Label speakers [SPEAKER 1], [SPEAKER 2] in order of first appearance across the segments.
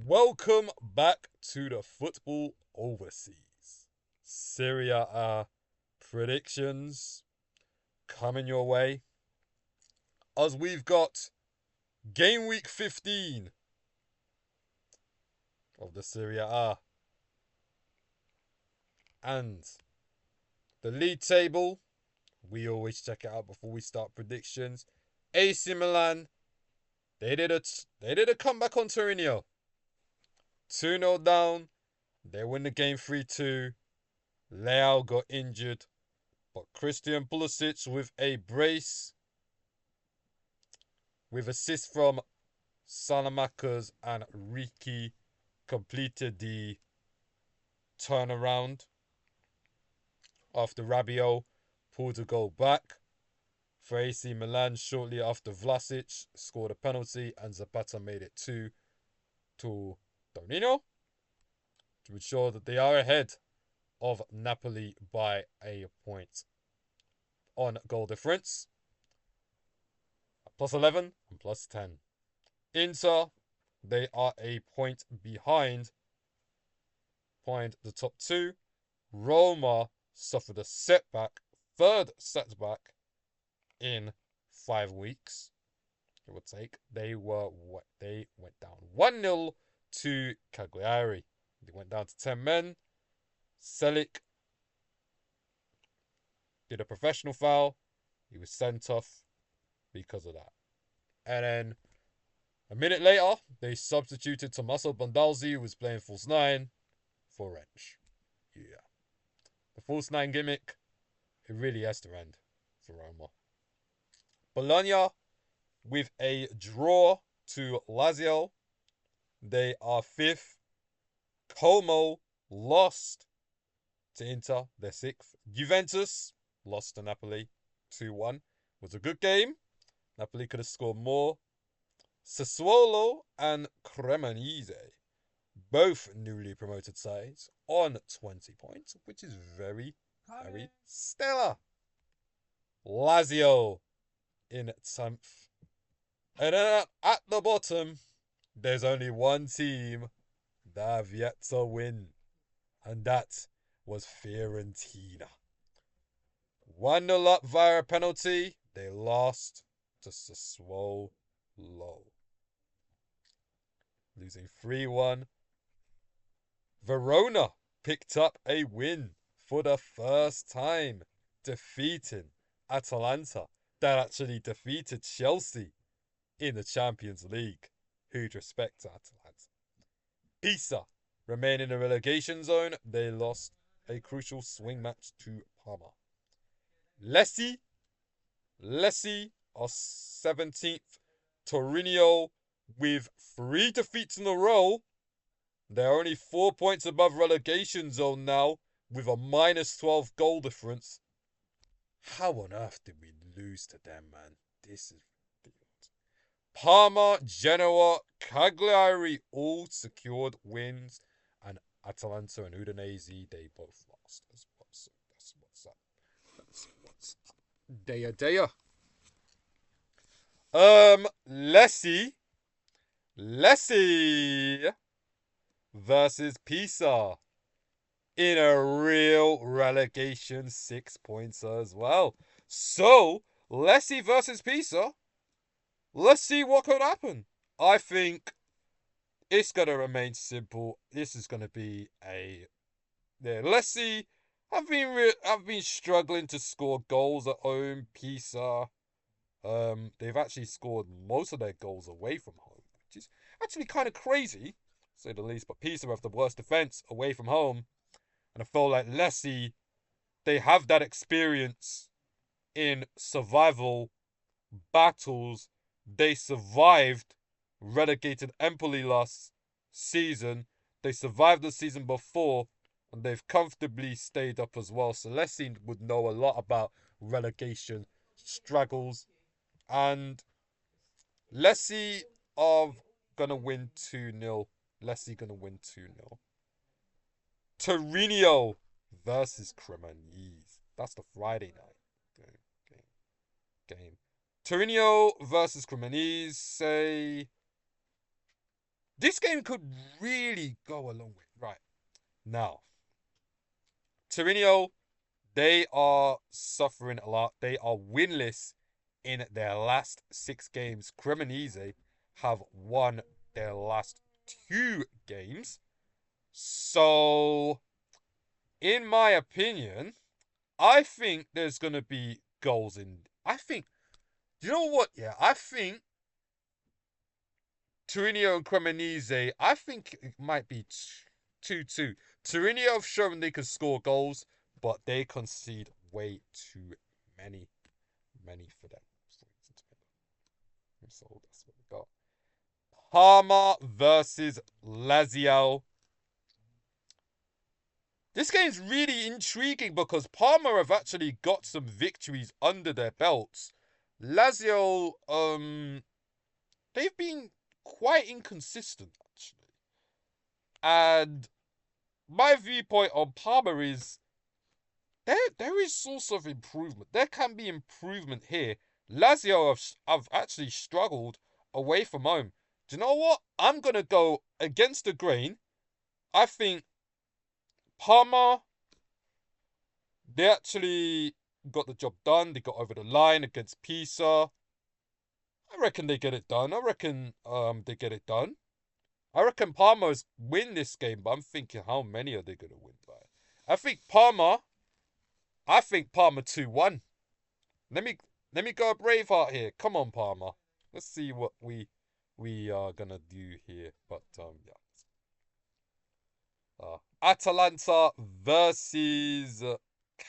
[SPEAKER 1] Welcome back to the Football Overseas. Serie A predictions coming your way. As we've got game week 15 of the Serie A. And the league table, we always check it out before we start predictions. AC Milan, they did a comeback on Torino. 2-0 down. They win the game 3-2. Leao got injured, but Christian Pulisic with a brace, with assists from Salamakers and Riki, completed the turnaround after Rabiot pulled a goal back for AC Milan shortly after Vlasic scored a penalty and Zapata made it 2 to Torino to ensure that they are ahead of Napoli by a point on goal difference. Plus 11 and plus 10. Inter, they are a point behind the top two. Roma suffered a setback, third setback in 5 weeks. It would take. They went down 1-0 to Cagliari. They went down to 10 men. Selic did a professional foul. He was sent off because of that. And then a minute later, they substituted Tommaso Bondalzi, who was playing false 9, for Wrench. Yeah. The false 9 gimmick, it really has to end for Roma. Bologna with a draw to Lazio. They are 5th. Como lost to Inter, they're 6th. Juventus lost to Napoli 2-1. Was a good game. Napoli could have scored more. Sassuolo and Cremonese, both newly promoted sides, on 20 points, which is very stellar. Lazio in 10th. And then at the bottom, there's only one team that have yet to win, and that was Fiorentina. 1-0 up via a penalty. They lost to Sassuolo, losing 3-1. Verona picked up a win for the first time, defeating Atalanta. That actually defeated Chelsea in the Champions League. Who'd respect Atalanta? Pisa remain in the relegation zone. They lost a crucial swing match to Parma. Lecce are 17th. Torino with 3 defeats in a row. They're only 4 points above relegation zone now, with a minus 12 goal difference. How on earth did we lose to them, man? This is ridiculous. Parma, Genoa, Cagliari all secured wins, and Atalanta and Udinese, they both lost. That's what's up. Dea. Lecce versus Pisa in a real relegation 6-pointer as well. So, Lecce versus Pisa. Let's see what could happen. I think it's going to remain simple. This is going to be Lecce have been struggling to score goals at home. Pisa, they've actually scored most of their goals away from home, which is actually kind of crazy, to say the least. But Pisa have the worst defense away from home, and I feel like Lecce, they have that experience in survival battles. They survived relegated Empoli last season. They survived the season before, and they've comfortably stayed up as well. So Lecce would know a lot about relegation struggles. And Lecce are going to win 2-0. Lecce going to win 2-0. Torino versus Cremonese. That's the Friday night game. Torino versus Cremonese, say This game could really go a long way. Right. Now, Torino, they are suffering a lot. They are winless in their last 6 games. Cremonese have won their last 2 games. So, in my opinion, I think there's going to be goals in. You know what? Yeah, I think Torino and Cremonese, I think it might be 2-2. Torino have shown they can score goals, but they concede way too many, many for them. So that's what we got. Parma versus Lazio. This game's really intriguing because Parma have actually got some victories under their belts. Lazio, they've been quite inconsistent actually. And my viewpoint on Parma is there is source of improvement. There can be improvement here. Lazio have actually struggled away from home. Do you know what? I'm gonna go against the grain. I think Parma, they actually got the job done. They got over the line against Pisa. I reckon they get it done. I reckon they get it done. I reckon Parma's win this game, but I'm thinking how many are they gonna win by? I think Parma. I think Parma 2-1. Let me let me go Braveheart here. Come on, Parma. Let's see what we are gonna do here. But yeah. Atalanta versus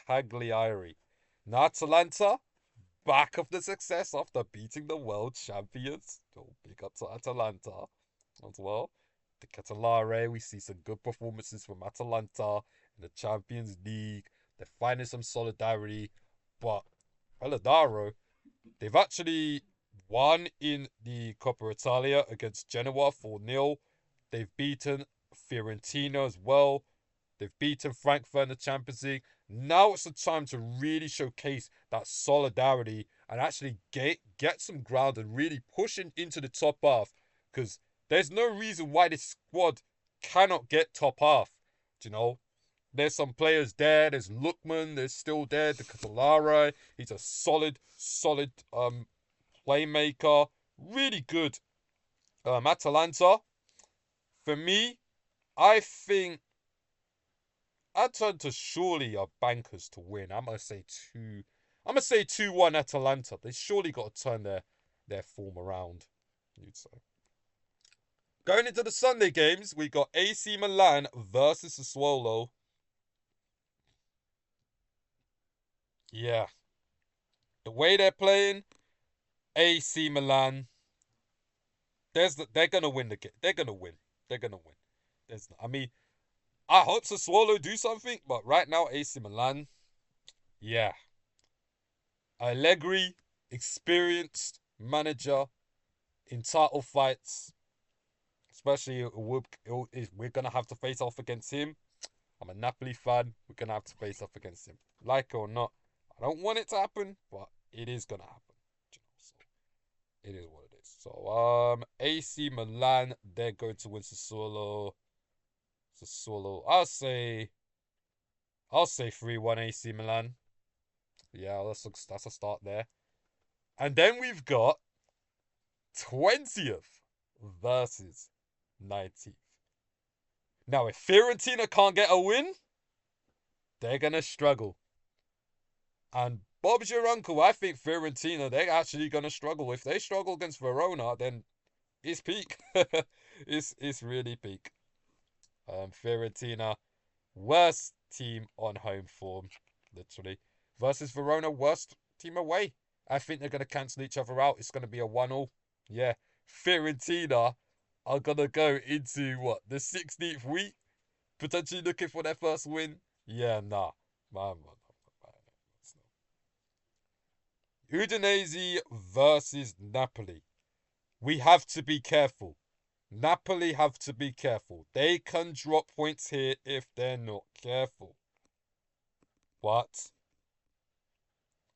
[SPEAKER 1] Cagliari. Now Atalanta back of the success after beating the world champions. Oh, big up to Atalanta as well. The Catalare, we see some good performances from Atalanta in the Champions League. They're finding some solidarity, but Eladaro, they've actually won in the Coppa Italia against Genoa 4-0. They've beaten Fiorentina as well. They've beaten Frankfurt in the Champions League. Now it's the time to really showcase that solidarity and actually get some ground and really push into the top half. Because there's no reason why this squad cannot get top half. Do you know? There's some players there. There's Lookman. There's still there. The Catalara. He's a solid playmaker. Really good. Atalanta. For me, I think I turn to surely our bankers to win. I'm gonna say 2-1 Atalanta. They surely got to turn their form around. You'd say. Going into the Sunday games, we got AC Milan versus Sassuolo. Yeah. The way they're playing, AC Milan, they're gonna win the game. They're gonna win. They're gonna win. I hope Sassuolo do something, but right now AC Milan, yeah. Allegri, experienced manager in title fights, especially if we're gonna have to face off against him. I'm a Napoli fan. We're gonna have to face off against him, like it or not. I don't want it to happen, but it is gonna happen. So it is what it is. So AC Milan, they're going to win Sassuolo. I'll say 3-1 AC Milan. Yeah, that's a start there. And then we've got 20th versus 19th. Now, if Fiorentina can't get a win, they're going to struggle. And Bob's your uncle. I think Fiorentina, they're actually going to struggle. If they struggle against Verona, then it's peak. It's really peak. Fiorentina, worst team on home form, literally. Versus Verona, worst team away. I think they're going to cancel each other out. It's going to be a 1-1. Yeah. Fiorentina are going to go into, the 16th week? Potentially looking for their first win? Yeah, nah. Man. Udinese versus Napoli. We have to be careful. Napoli have to be careful. They can drop points here if they're not careful. But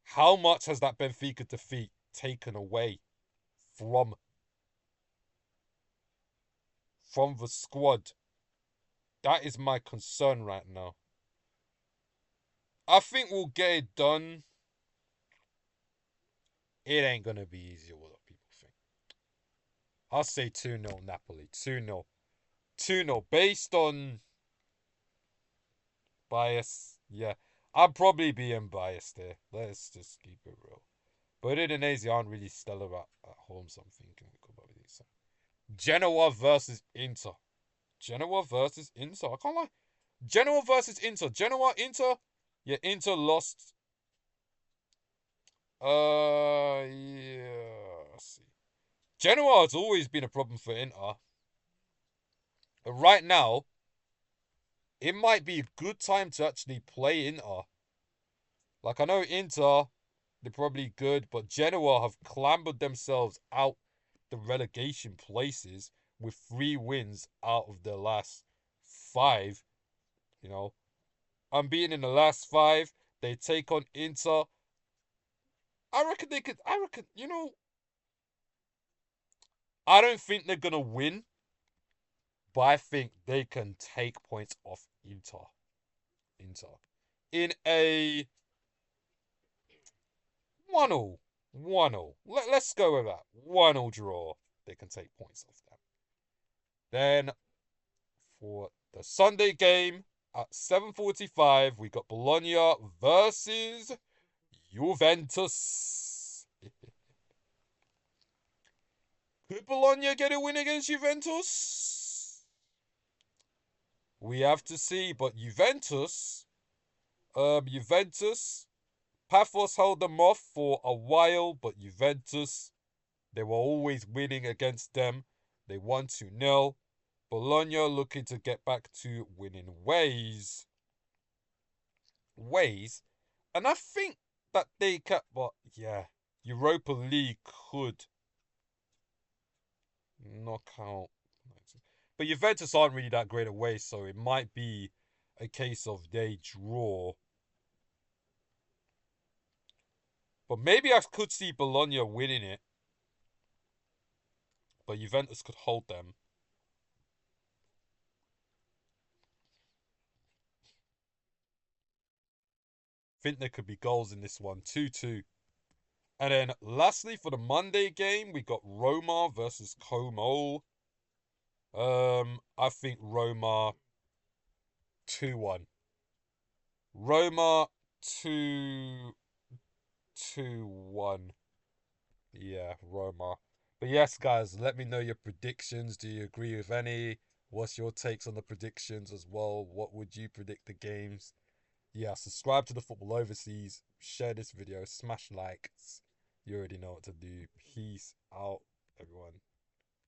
[SPEAKER 1] how much has that Benfica defeat taken away from from the squad. That is my concern right now. I think we'll get it done. It ain't going to be easier what people think. I'll say 2-0 Napoli. 2-0. 2-0. Based on bias. Yeah. I'm probably being biased there. Let's just keep it real. But Udinese aren't really stellar at home, so I'm thinking we could probably do so. Genoa versus Inter. Genoa versus Inter. I can't lie. Genoa versus Inter. Genoa, Inter. Yeah, Inter lost. Yeah. Let's see. Genoa has always been a problem for Inter. But right now, it might be a good time to actually play Inter. Like, I know Inter, they're probably good, but Genoa have clambered themselves out the relegation places with 3 wins out of their last 5. You know, unbeaten in the last 5. They take on Inter. I reckon they could. I reckon, I don't think they're going to win, but I think they can take points off Inter. In a 1-0. 1-0. Let's go with that. 1-0 draw. They can take points off them. Then for the Sunday game at 7:45, we got Bologna versus Juventus. Could Bologna get a win against Juventus? We have to see, but Juventus, Paphos held them off for a while, but Juventus, they were always winning against them. They won 2-0. Bologna looking to get back to winning ways. And I think that they can, but yeah, Europa League could knock out. But Juventus aren't really that great away, so it might be a case of they draw. But maybe I could see Bologna winning it. But Juventus could hold them. I think there could be goals in this one. 2-2. And then lastly for the Monday game, we got Roma versus Como. I think Roma 2-1. Roma 2-1. Yeah, Roma. But yes, guys, let me know your predictions. Do you agree with any? What's your takes on the predictions as well? What would you predict the games? Yeah, subscribe to the Football Overseas. Share this video. Smash likes. You already know what to do. Peace out, everyone.